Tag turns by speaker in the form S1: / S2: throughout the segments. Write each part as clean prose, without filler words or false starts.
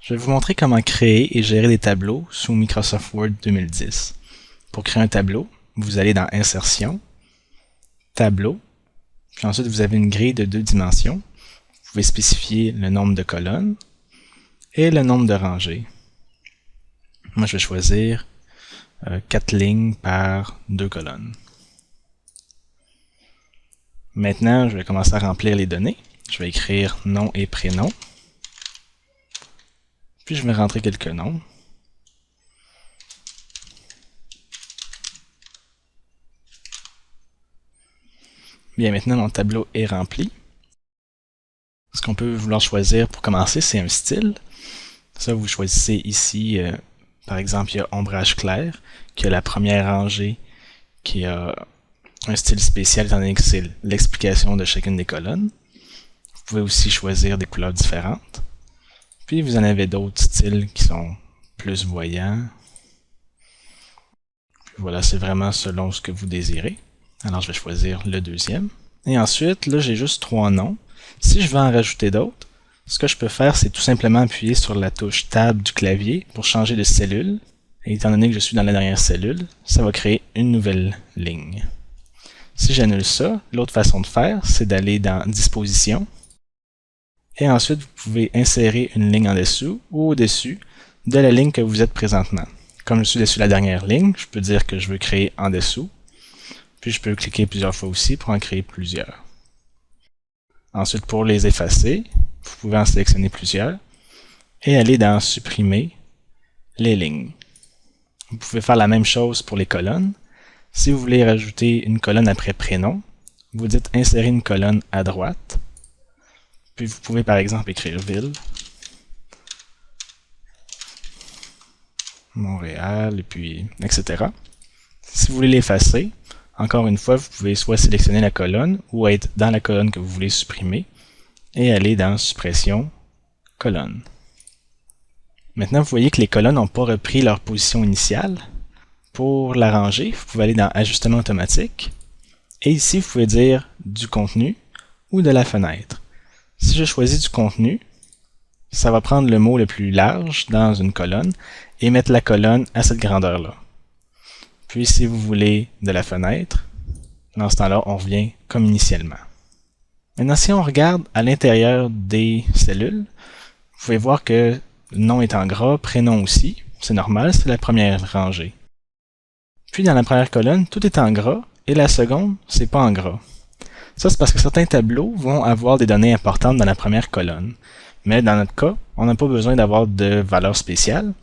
S1: Je vais vous montrer comment créer et gérer des tableaux sous Microsoft Word 2010. Pour créer un tableau, vous allez dans Insertion, Tableau, puis ensuite vous avez une grille de 2 dimensions. Vous pouvez spécifier le nombre de colonnes et le nombre de rangées. Moi, je vais choisir 4 lignes par 2 colonnes. Maintenant, je vais commencer à remplir les données. Je vais écrire nom et prénom. Puis je vais rentrer quelques noms. Bien, maintenant mon tableau est rempli. Ce qu'on peut vouloir choisir pour commencer, c'est un style. Ça, vous choisissez ici, par exemple, il y a ombrage clair, qui a la première rangée, qui a un style spécial, étant donné que c'est l'explication de chacune des colonnes. Vous pouvez aussi choisir des couleurs différentes. Puis vous en avez d'autres styles qui sont plus voyants. Puis voilà, c'est vraiment selon ce que vous désirez. Alors je vais choisir le deuxième. Et ensuite, là j'ai juste 3 noms. Si je veux en rajouter d'autres, ce que je peux faire, c'est tout simplement appuyer sur la touche Tab du clavier pour changer de cellule. Et étant donné que je suis dans la dernière cellule, ça va créer une nouvelle ligne. Si j'annule ça, l'autre façon de faire, c'est d'aller dans Disposition. Et ensuite, vous pouvez insérer une ligne en dessous ou au-dessus de la ligne que vous êtes présentement. Comme je suis dessus la dernière ligne, je peux dire que je veux créer en dessous. Puis je peux cliquer plusieurs fois aussi pour en créer plusieurs. Ensuite, pour les effacer, vous pouvez en sélectionner plusieurs et aller dans Supprimer les lignes. Vous pouvez faire la même chose pour les colonnes. Si vous voulez rajouter une colonne après prénom, vous dites Insérer une colonne à droite. Puis vous pouvez par exemple écrire Ville, Montréal, et puis etc. Si vous voulez l'effacer, encore une fois, vous pouvez soit sélectionner la colonne ou être dans la colonne que vous voulez supprimer et aller dans Suppression, colonne. Maintenant, vous voyez que les colonnes n'ont pas repris leur position initiale. Pour l'arranger, vous pouvez aller dans Ajustement automatique et ici, vous pouvez dire du contenu ou de la fenêtre. Si je choisis du contenu, ça va prendre le mot le plus large dans une colonne et mettre la colonne à cette grandeur-là. Puis si vous voulez de la fenêtre, dans ce temps-là, on revient comme initialement. Maintenant, si on regarde à l'intérieur des cellules, vous pouvez voir que le nom est en gras, prénom aussi. C'est normal, c'est la première rangée. Puis dans la première colonne, tout est en gras et la seconde, c'est pas en gras. Ça, c'est parce que certains tableaux vont avoir des données importantes dans la première colonne. Mais dans notre cas, on n'a pas besoin d'avoir de valeur spéciale.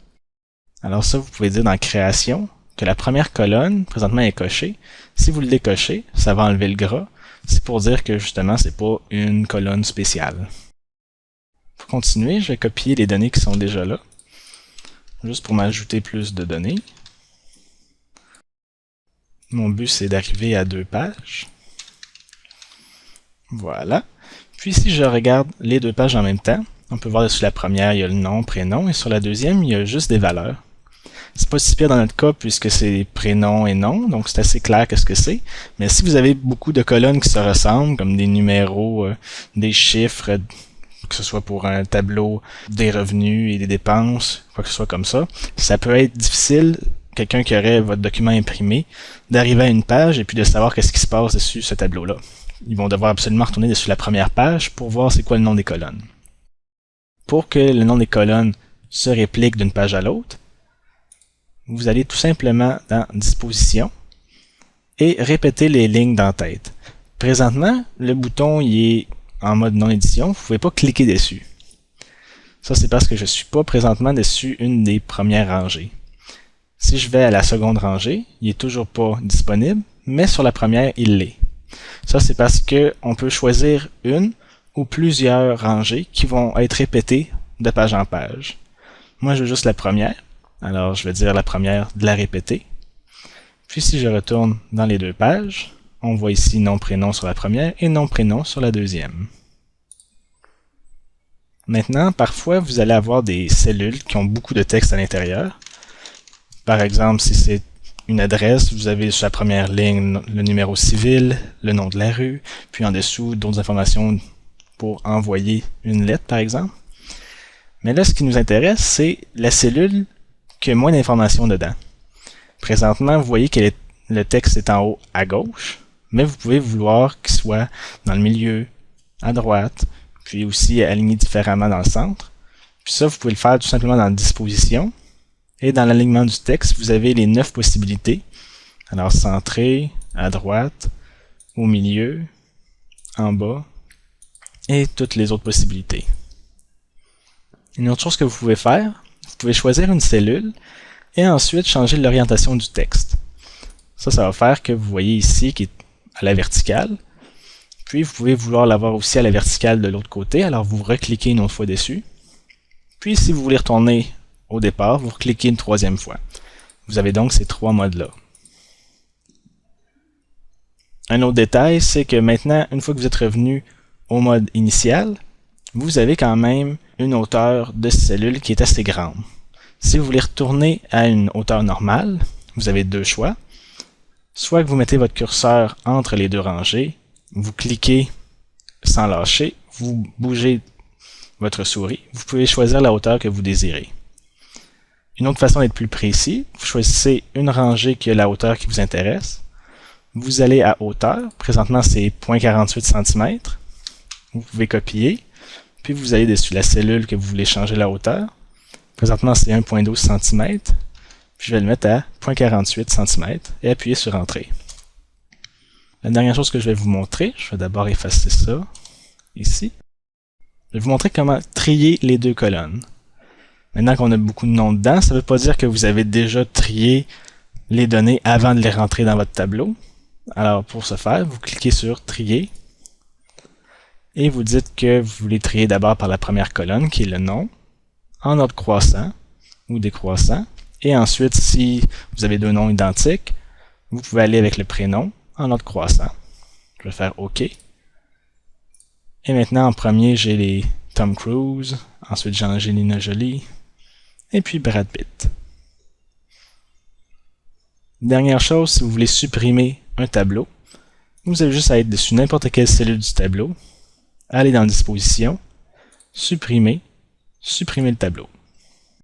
S1: Alors ça, vous pouvez dire dans Création que la première colonne, présentement, est cochée. Si vous le décochez, ça va enlever le gras. C'est pour dire que justement, c'est pas une colonne spéciale. Pour continuer, je vais copier les données qui sont déjà là, juste pour m'ajouter plus de données. Mon but, c'est d'arriver à 2 pages. Voilà. Puis si je regarde les 2 pages en même temps, on peut voir que sur la première, il y a le nom, prénom, et sur la deuxième, il y a juste des valeurs. C'est pas si pire dans notre cas puisque c'est prénom et nom, donc c'est assez clair qu'est-ce que c'est. Mais si vous avez beaucoup de colonnes qui se ressemblent, comme des numéros, des chiffres, que ce soit pour un tableau des revenus et des dépenses, quoi que ce soit comme ça, ça peut être difficile, quelqu'un qui aurait votre document imprimé, d'arriver à une page et puis de savoir qu'est-ce qui se passe dessus ce tableau-là. Ils vont devoir absolument retourner dessus la première page pour voir c'est quoi le nom des colonnes. Pour que le nom des colonnes se réplique d'une page à l'autre, vous allez tout simplement dans Disposition et répéter les lignes d'en-tête. Présentement, le bouton il est en mode non-édition, vous ne pouvez pas cliquer dessus. Ça, c'est parce que je ne suis pas présentement dessus une des premières rangées. Si je vais à la seconde rangée, il n'est toujours pas disponible, mais sur la première, il l'est. Ça, c'est parce qu'on peut choisir une ou plusieurs rangées qui vont être répétées de page en page. Moi, je veux juste la première. Alors, je vais dire la première de la répéter. Puis, si je retourne dans les 2 pages, on voit ici nom-prénom sur la première et nom-prénom sur la deuxième. Maintenant, parfois, vous allez avoir des cellules qui ont beaucoup de texte à l'intérieur. Par exemple, si c'est une adresse, vous avez sur la première ligne le numéro civil, le nom de la rue, puis en dessous, d'autres informations pour envoyer une lettre, par exemple. Mais là, ce qui nous intéresse, c'est la cellule qui a moins d'informations dedans. Présentement, vous voyez que le texte est en haut à gauche, mais vous pouvez vouloir qu'il soit dans le milieu, à droite, puis aussi aligné différemment dans le centre. Puis ça, vous pouvez le faire tout simplement dans Disposition. Et dans l'alignement du texte, vous avez les 9 possibilités. Alors, centré, à droite, au milieu, en bas, et toutes les autres possibilités. Une autre chose que vous pouvez faire, vous pouvez choisir une cellule et ensuite changer l'orientation du texte. Ça va faire que vous voyez ici qui est à la verticale. Puis vous pouvez vouloir l'avoir aussi à la verticale de l'autre côté, alors vous recliquez une autre fois dessus. Puis si vous voulez retourner au départ, vous recliquez une troisième fois. Vous avez donc ces 3 modes-là. Un autre détail, c'est que maintenant, une fois que vous êtes revenu au mode initial, vous avez quand même une hauteur de cellule qui est assez grande. Si vous voulez retourner à une hauteur normale, vous avez 2 choix. Soit que vous mettez votre curseur entre les 2 rangées, vous cliquez sans lâcher, vous bougez votre souris, vous pouvez choisir la hauteur que vous désirez. Une autre façon d'être plus précis, vous choisissez une rangée qui a la hauteur qui vous intéresse, vous allez à hauteur, présentement c'est 0.48 cm, vous pouvez copier, puis vous allez dessus la cellule que vous voulez changer la hauteur, présentement c'est 1.12 cm, puis je vais le mettre à 0.48 cm et appuyer sur Entrée. La dernière chose que je vais vous montrer, je vais d'abord effacer ça, ici. Je vais vous montrer comment trier les 2 colonnes. Maintenant qu'on a beaucoup de noms dedans, ça ne veut pas dire que vous avez déjà trié les données avant de les rentrer dans votre tableau. Alors pour ce faire, vous cliquez sur Trier et vous dites que vous voulez trier d'abord par la première colonne qui est le nom, en ordre croissant ou décroissant, et ensuite si vous avez 2 noms identiques, vous pouvez aller avec le prénom en ordre croissant. Je vais faire OK. Et maintenant en premier j'ai les Tom Cruise, ensuite j'ai Angelina Jolie, et puis Brad Pitt. Dernière chose, si vous voulez supprimer un tableau, vous avez juste à être dessus n'importe quelle cellule du tableau, aller dans Disposition, supprimer le tableau.